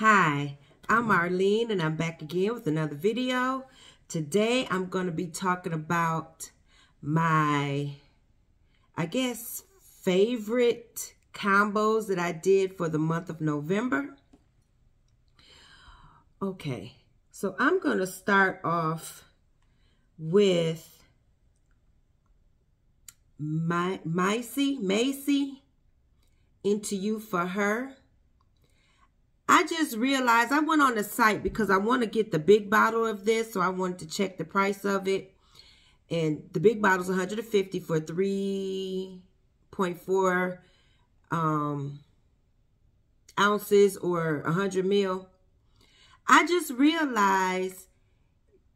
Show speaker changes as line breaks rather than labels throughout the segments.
Hi, I'm Arlene and I'm back again with another video. Today I'm going to be talking about my, favorite combos that I did for the month of November. Okay, so I'm going to start off with MMASI, Into You for Her. I just realized I went on the site because I want to get the big bottle of this, so I wanted to check the price of it. And the big bottle is $150 for 3.4 ounces or 100 ml. I just realized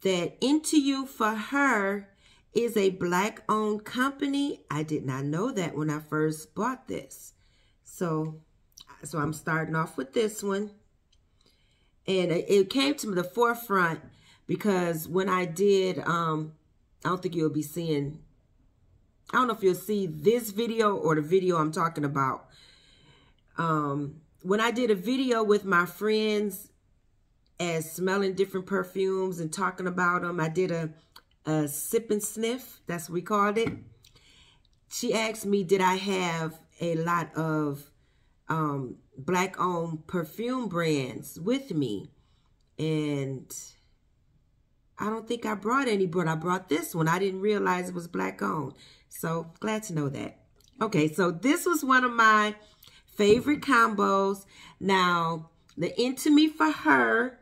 that Into You for Her is a Black-owned company. I did not know that when I first bought this. So I'm starting off with this one. And it came to the forefront because when I did, I don't think you'll be seeing, I don't know if you'll see this video or the video I'm talking about. When I did a video with my friends as smelling different perfumes and talking about them, I did a sip and sniff, that's what we called it. She asked me, did I have a lot of Black-owned perfume brands with me, and I don't think I brought any, but I brought this one. I didn't realize it was Black-owned, so glad to know that. Okay, so this was one of my favorite combos. Now, the Into Me for Her,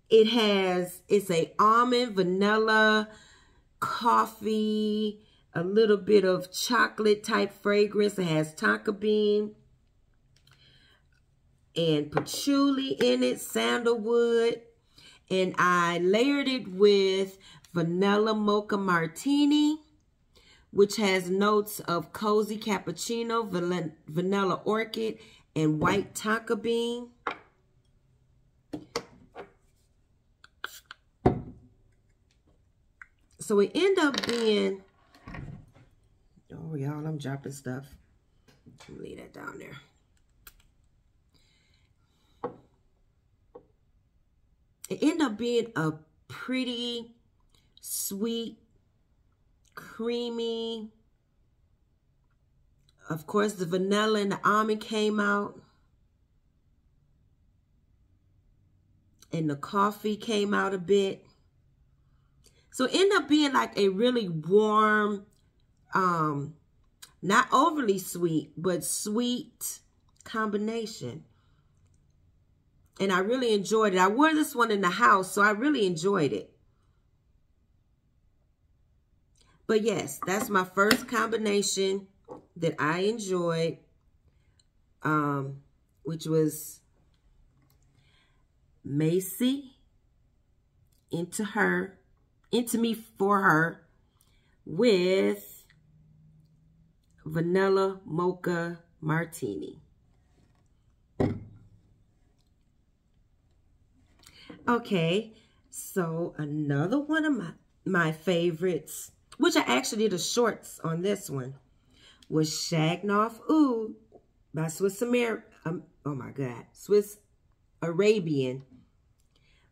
it's a almond, vanilla, coffee, a little bit of chocolate type fragrance. It has tonka bean and patchouli in it, sandalwood. And I layered it with vanilla mocha martini, which has notes of cozy cappuccino, vanilla orchid, and white tonka bean. So it ended up being, oh y'all, I'm dropping stuff. Leave that down there. It ended up being a pretty sweet, creamy. Of course, the vanilla and the almond came out. And the coffee came out a bit. So it ended up being like a really warm, not overly sweet, but sweet combination. And I really enjoyed it. I wore this one in the house, so I really enjoyed it. But yes, that's my first combination that I enjoyed, which was MMASI, Into Me for Her, with vanilla mocha martini. Okay, so another one of my favorites, which I actually did a shorts on this one, was Shaghaf Oud by Swiss Arabian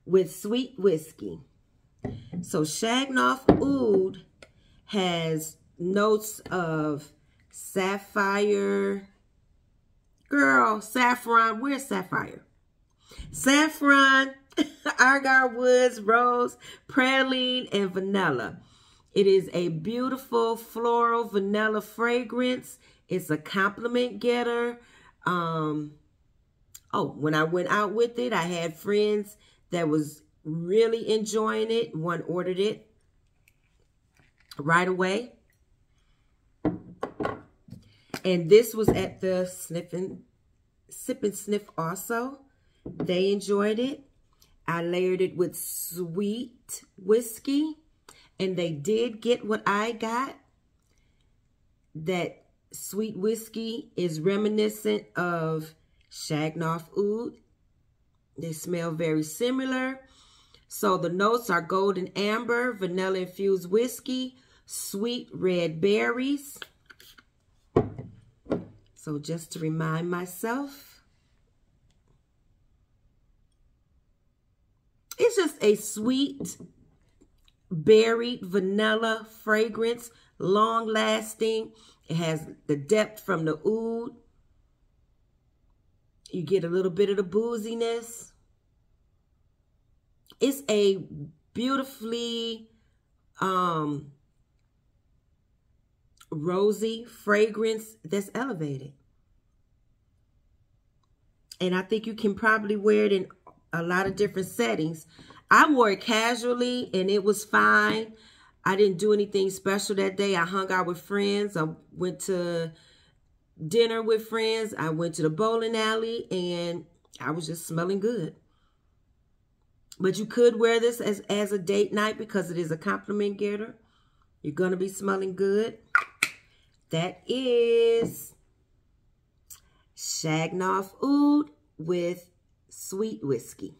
with sweet whiskey. So Shaghaf Oud has notes of sapphire, saffron, where's sapphire? Saffron, argar woods, rose, praline, and vanilla. It is a beautiful floral vanilla fragrance. It's a compliment getter. When I went out with it, I had friends that was really enjoying it. One ordered it right away. And this was at the Sip and Sniff also. They enjoyed it. I layered it with sweet whiskey, and they did get what I got. That sweet whiskey is reminiscent of Shaghaf Oud. They smell very similar. So the notes are golden amber, vanilla infused whiskey, sweet red berries. So just to remind myself, a sweet, berried vanilla fragrance, long lasting. It has the depth from the oud. You get a little bit of the booziness. It's a beautifully rosy fragrance that's elevated. And I think you can probably wear it in a lot of different settings. I wore it casually and it was fine. I didn't do anything special that day. I hung out with friends. I went to dinner with friends. I went to the bowling alley and I was just smelling good. But you could wear this as a date night because it is a compliment getter. You're going to be smelling good. That is Shaghaf Oud with sweet whiskey.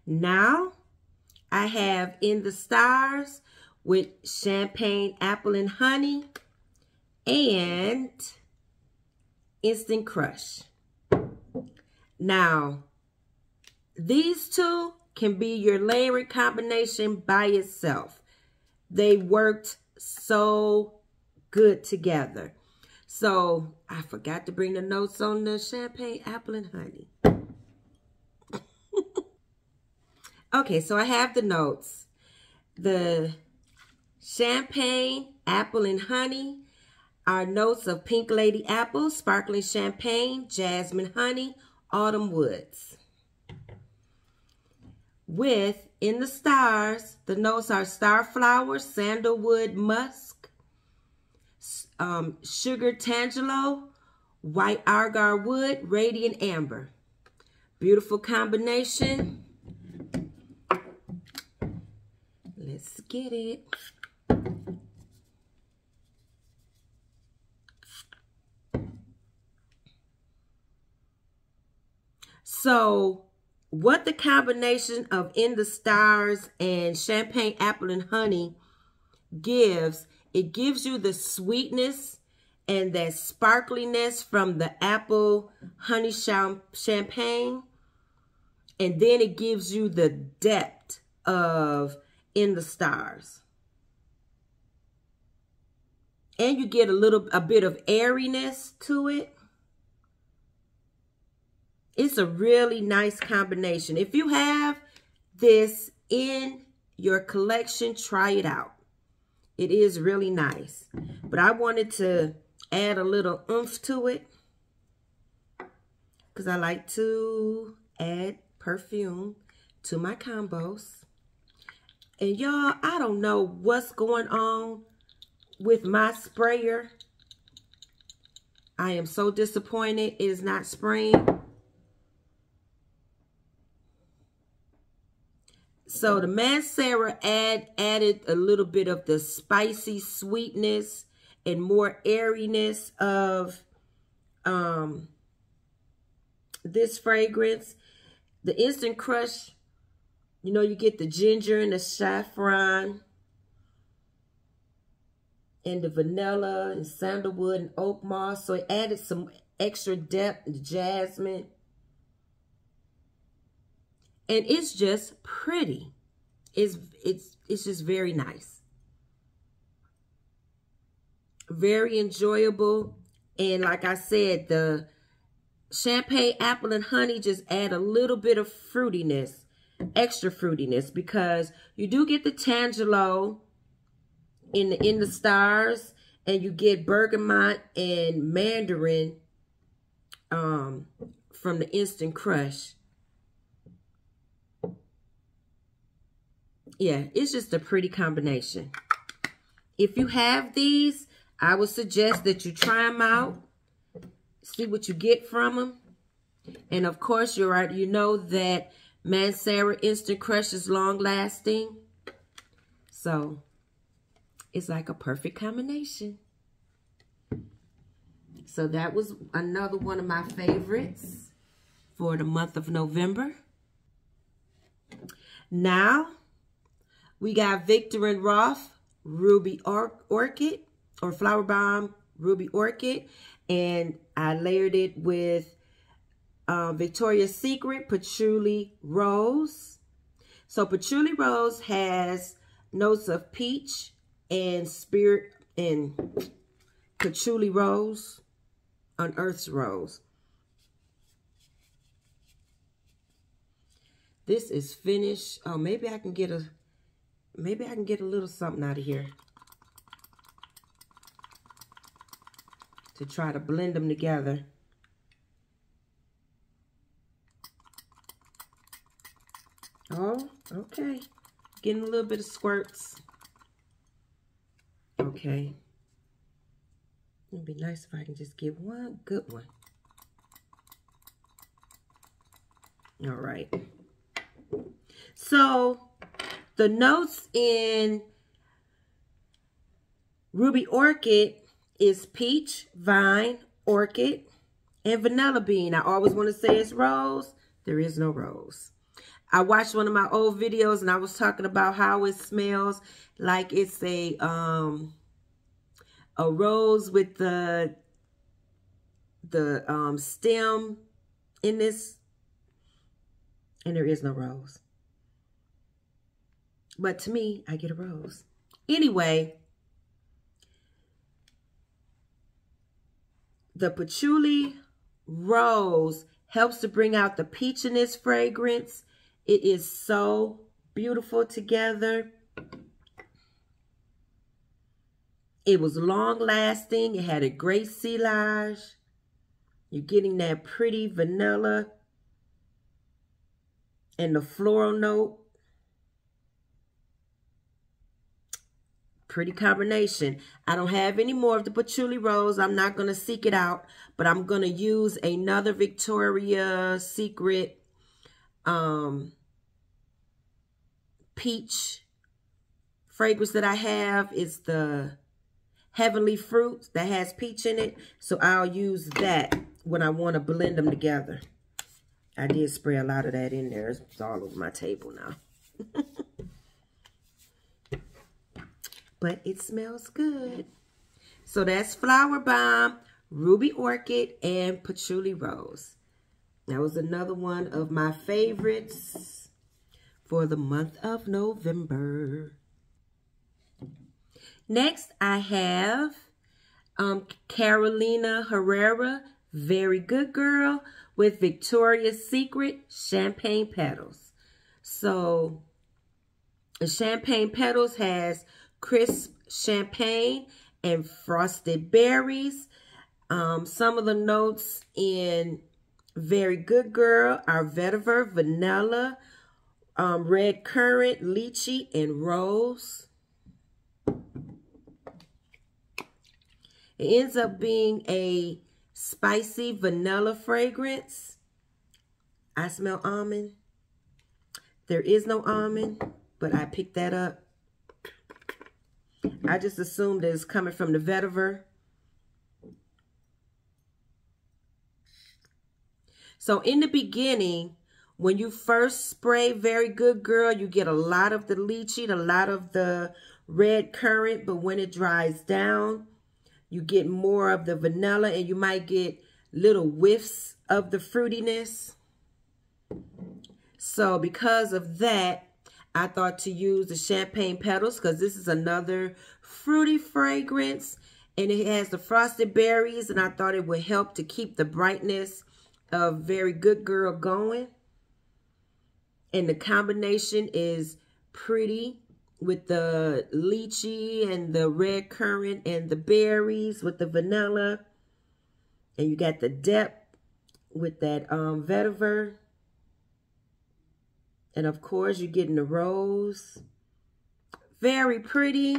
Now, I have In the Stars with Champagne Apple and Honey and Instant Crush. Now, these two can be your layering combination by itself. They worked so good together. So, I forgot to bring the notes on the Champagne Apple and Honey. Okay, so I have the notes. The Champagne Apple and Honey are notes of Pink Lady Apple, Sparkling Champagne, Jasmine Honey, Autumn Woods. With In the Stars, the notes are Starflower, Sandalwood Musk, Sugar Tangelo, White Agar Wood, Radiant Amber. Beautiful combination. Let's get it. So, what the combination of In the Stars and Champagne Apple and Honey gives, it gives you the sweetness and that sparkliness from the apple honey champagne. And then it gives you the depth of In the Stars. And you get a bit of airiness to it. It's a really nice combination. If you have this in your collection, try it out. It is really nice. But I wanted to add a little oomph to it because I like to add perfume to my combos. And y'all, I don't know what's going on with my sprayer. I am so disappointed it is not spraying. So the Mancera added a little bit of the spicy sweetness and more airiness of this fragrance. The Instant Crush, you know, you get the ginger and the saffron and the vanilla and sandalwood and oak moss. So it added some extra depth, the jasmine. And it's just pretty. It's just very nice. Very enjoyable. And like I said, the Champagne Apple and Honey just add a little bit of fruitiness, extra fruitiness, because you do get the Tangelo in the Stars, and you get bergamot and mandarin from the Instant Crush. Yeah, it's just a pretty combination. If you have these, I would suggest that you try them out. See what you get from them. And of course, you're right. You know that Mancera Instant Crush is long lasting. So, it's like a perfect combination. So, that was another one of my favorites for the month of November. Now, we got Viktor and Rolf Ruby Orchid or Flowerbomb Ruby Orchid, and I layered it with Victoria's Secret Patchouli Rose. So Patchouli Rose has notes of peach and spirit and Patchouli Rose, unearth's rose. This is finished. Oh, maybe I can get a little something out of here to try to blend them together. Oh, okay. Getting a little bit of squirts. Okay. It'd be nice if I can just get one good one. All right. So the notes in Ruby Orchid is peach, vine, orchid, and vanilla bean. I always want to say it's rose. There is no rose. I watched one of my old videos and I was talking about how it smells like it's a rose with the stem in this, and there is no rose. But to me, I get a rose. Anyway, the Patchouli Rose helps to bring out the peach in this fragrance. It is so beautiful together. It was long lasting. It had a great silage. You're getting that pretty vanilla and the floral note. Pretty combination. I don't have any more of the Patchouli Rose. I'm not going to seek it out, but I'm going to use another Victoria's Secret peach fragrance that I have. It's the Heavenly Fruit that has peach in it. So I'll use that when I want to blend them together. I did spray a lot of that in there. It's all over my table now. But it smells good. So that's Flowerbomb, Ruby Orchid, and Patchouli Rose. That was another one of my favorites for the month of November. Next, I have Carolina Herrera, Very Good Girl, with Victoria's Secret Champagne Petals. So, the Champagne Petals has crisp champagne and frosted berries. Some of the notes in Very Good Girl are vetiver, vanilla, red currant, lychee, and rose. It ends up being a spicy vanilla fragrance. I smell almond. There is no almond, but I picked that up. I just assumed that it's coming from the vetiver. So in the beginning, when you first spray Very Good Girl, you get a lot of the lychee, a lot of the red currant, but when it dries down, you get more of the vanilla and you might get little whiffs of the fruitiness. So because of that, I thought to use the Champagne Petals because this is another fruity fragrance and it has the frosted berries, and I thought it would help to keep the brightness of Very Good Girl going. And the combination is pretty with the lychee and the red currant and the berries with the vanilla. And you got the depth with that vetiver. And of course, you're getting the rose. Very pretty.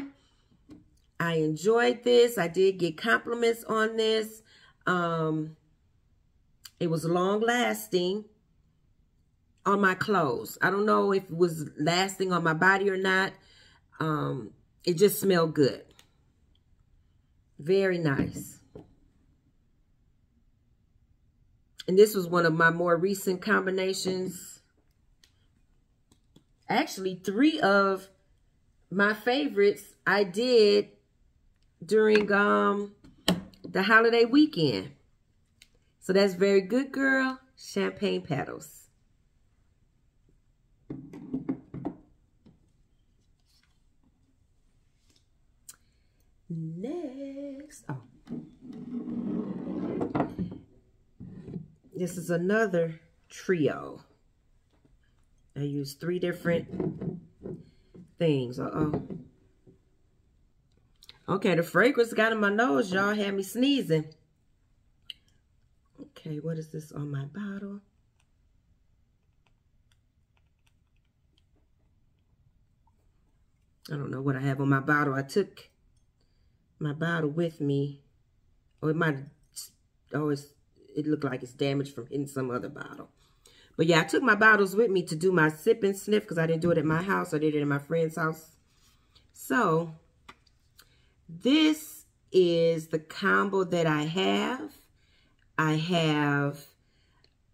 I enjoyed this. I did get compliments on this. It was long lasting on my clothes. I don't know if it was lasting on my body or not. It just smelled good. Very nice. And this was one of my more recent combinations. Actually, 3 of my favorites I did during the holiday weekend. So that's very good, girl. Champagne Petals. Next. Oh. This is another trio. I use 3 different things. Okay, the fragrance got in my nose, y'all. Had me sneezing. Okay, what is this on my bottle? I don't know what I have on my bottle. I took my bottle with me. Or it might, it looked like it's damaged from hitting some other bottle. But yeah, I took my bottles with me to do my sip and sniff because I didn't do it at my house. I did it at my friend's house. So, this is the combo that I have. I have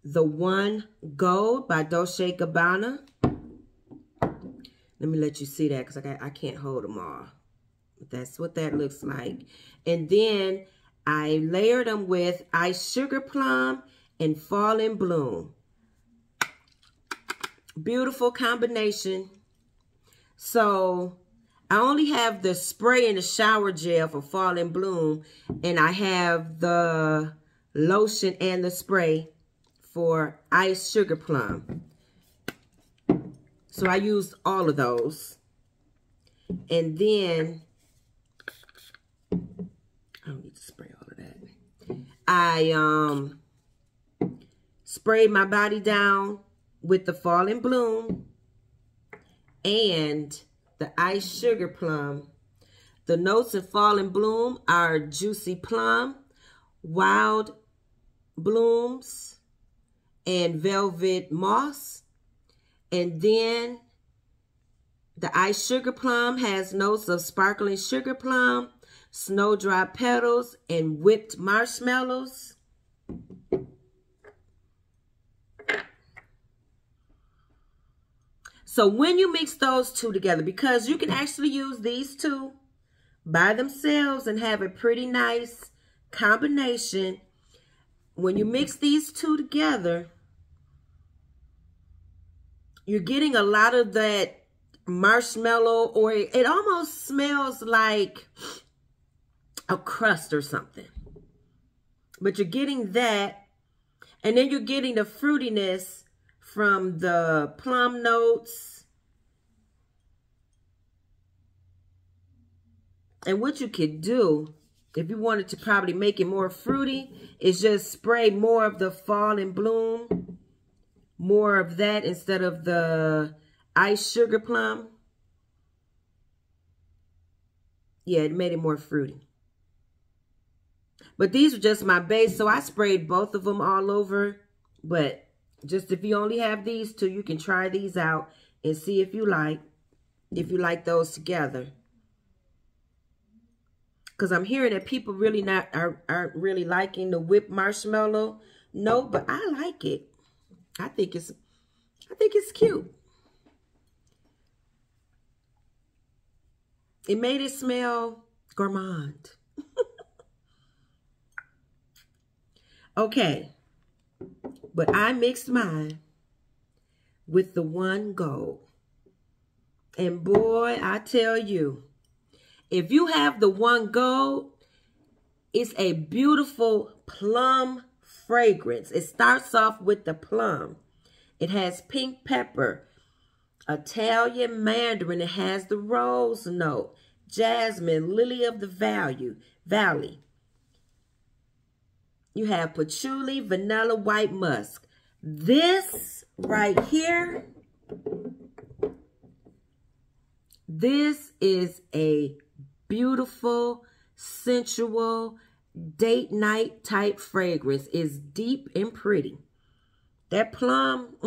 the One Gold by Dolce Gabbana. Let me let you see that because I can't hold them all. That's what that looks like. And then I layered them with Ice Sugar Plum and Fall in Bloom. Beautiful combination. So I only have the spray and the shower gel for Fall in Bloom, and I have the lotion and the spray for Ice Sugar Plum. So I used all of those. And then I don't need to spray all of that. I sprayed my body down with the Fall in Bloom and the Ice Sugar Plum. The notes in Fall in Bloom are juicy plum, wild blooms, and velvet moss. And then the Ice Sugar Plum has notes of sparkling sugar plum, snowdrop petals, and whipped marshmallows. So when you mix those two together, because you can actually use these two by themselves and have a pretty nice combination. When you mix these two together, you're getting a lot of that marshmallow, or it almost smells like a crust or something. But you're getting that, and then you're getting the fruitiness from the plum notes. And what you could do, if you wanted to probably make it more fruity, is just spray more of the Fall in Bloom, more of that instead of the Ice Sugar Plum. Yeah, it made it more fruity. But these are just my base, so I sprayed both of them all over. But just if you only have these two, you can try these out and see if you like those together. Because I'm hearing that people really aren't really liking the whipped marshmallow. No, but I like it. I think it's cute. It made it smell gourmand. Okay. But I mixed mine with the One Gold. And boy, I tell you, if you have the One Gold, it's a beautiful plum fragrance. It starts off with the plum. It has pink pepper, Italian mandarin. It has the rose note, jasmine, lily of the valley. You have patchouli, vanilla, white musk. This right here, this is a beautiful, sensual, date night type fragrance. It's deep and pretty. That plum,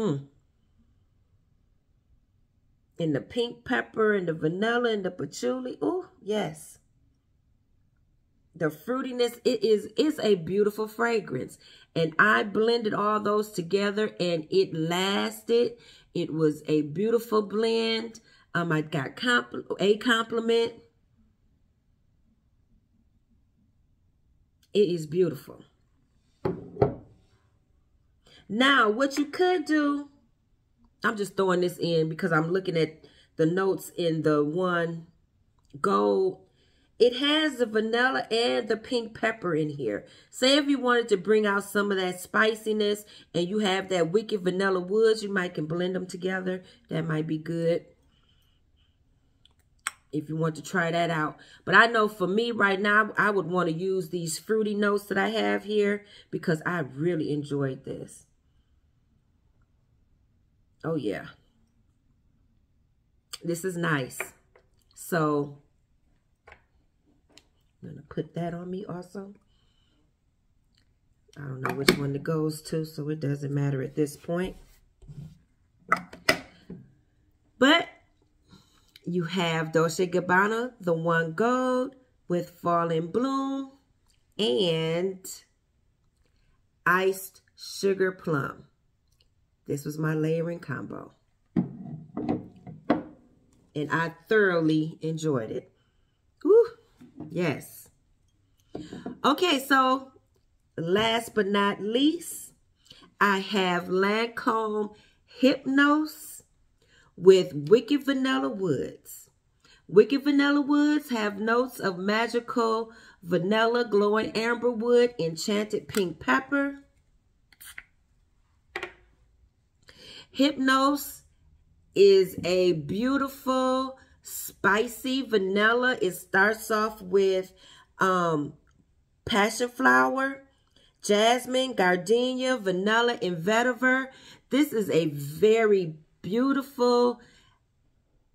and the pink pepper and the vanilla and the patchouli. Oh, yes. The fruitiness, it's a beautiful fragrance. And I blended all those together and it lasted. It was a beautiful blend. I got a compliment. It is beautiful. Now, what you could do, I'm just throwing this in because I'm looking at the notes in the one gold. It has the vanilla and the pink pepper in here. Say if you wanted to bring out some of that spiciness and you have that wicked vanilla woods, you might can blend them together. That might be good if you want to try that out. But I know for me right now, I would want to use these fruity notes that I have here because I really enjoyed this. Oh yeah. This is nice. So I'm going to put that on me also. I don't know which one it goes to, so it doesn't matter at this point. But you have Dolce Gabbana, the one gold with Fall in Bloom and iced sugar plum. This was my layering combo. And I thoroughly enjoyed it. Woo! Yes. Okay, so last but not least, I have Lancome Hypnôse with Wicked Vanilla Woods. Wicked Vanilla Woods have notes of magical vanilla, glowing amber wood, enchanted pink pepper. Hypnôse is a beautiful, spicy vanilla. It starts off with passion flower, jasmine, gardenia, vanilla, and vetiver. This is a very beautiful,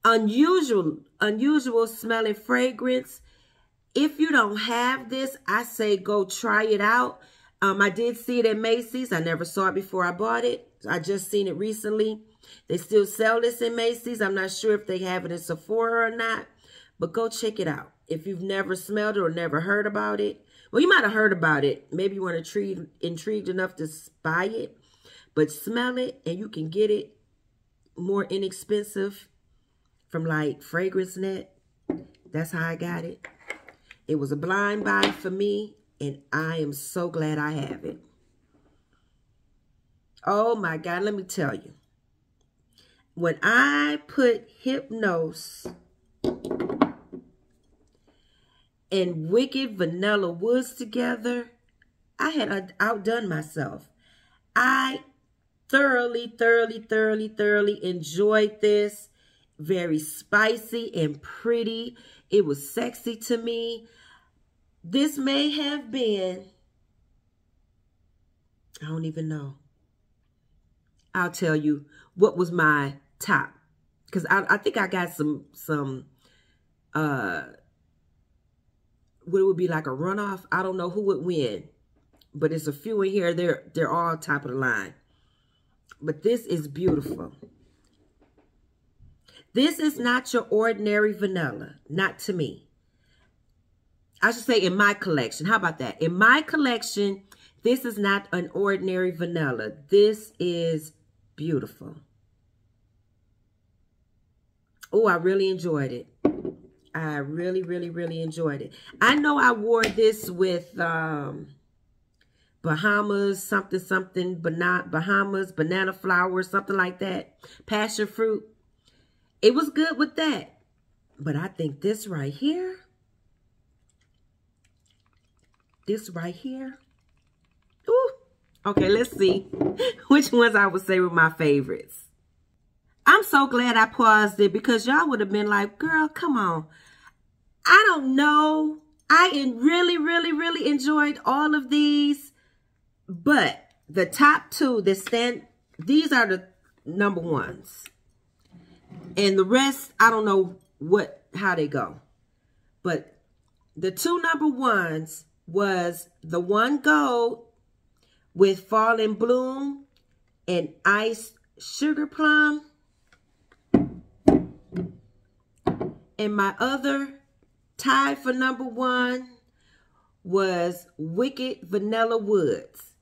unusual smelling fragrance. If you don't have this, I say go try it out. I did see it at Macy's. I never saw it before I bought it. I just seen it recently. They still sell this in Macy's. I'm not sure if they have it in Sephora or not, but go check it out. If you've never smelled it or never heard about it. Well, you might have heard about it. Maybe you weren't intrigued enough to buy it, but smell it and you can get it more inexpensive from like Fragrance Net. That's how I got it. It was a blind buy for me, and I am so glad I have it. Oh my God, let me tell you. When I put Hypnôse and Wicked Vanilla Woods together, I had outdone myself. I thoroughly enjoyed this. Very spicy and pretty. It was sexy to me. This may have been, I don't even know. I'll tell you what was my top. Because I think I got some what it would be like a runoff. I don't know who would win. But there's a few in here. They're all top of the line. But this is beautiful. This is not your ordinary vanilla. Not to me. I should say in my collection. How about that? In my collection, this is not an ordinary vanilla. This is beautiful. Oh, I really enjoyed it. I really enjoyed it. I know I wore this with Bahamas, Bahamas, banana flower, something like that. Passion fruit. It was good with that. But I think this right here, ooh. Okay, let's see which ones I would say were my favorites. I'm so glad I paused it because y'all would have been like, girl, come on. I don't know. I really enjoyed all of these. But the top two that stand, these are the number ones. And the rest, I don't know how they go. But the two number ones was the one gold with Fall in Bloom and iced sugar plum. And my other tie for number one was Wicked Vanilla Woods.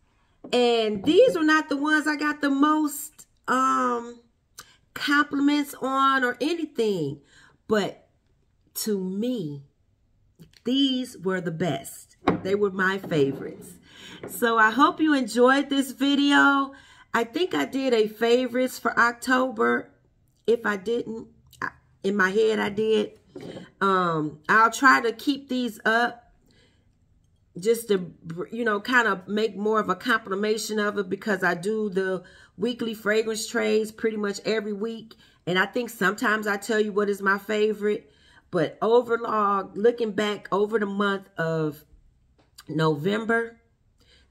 And these were not the ones I got the most compliments on or anything. But to me, these were the best. They were my favorites. So I hope you enjoyed this video. I think I did a favorites for October. If I didn't, in my head I did. I'll try to keep these up just to, you know, kind of make more of a compilation of it, because I do the weekly fragrance trades pretty much every week. And I think sometimes I tell you what is my favorite. But overall, looking back over the month of November,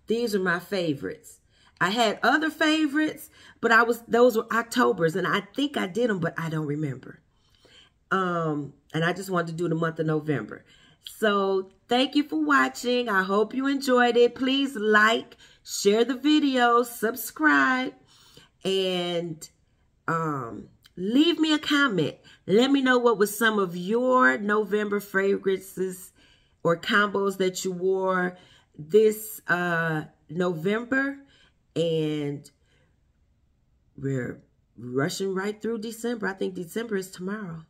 these are my favorites. I had other favorites, but those were October's, and I think I did them, but I don't remember. And I just wanted to do the month of November. So thank you for watching. I hope you enjoyed it. Please like, share the video, subscribe, and leave me a comment. Let me know what was some of your November fragrances or combos that you wore this November. And we're rushing right through December. I think December is tomorrow.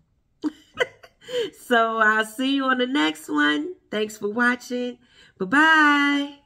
So I'll see you on the next one. Thanks for watching. Bye-bye.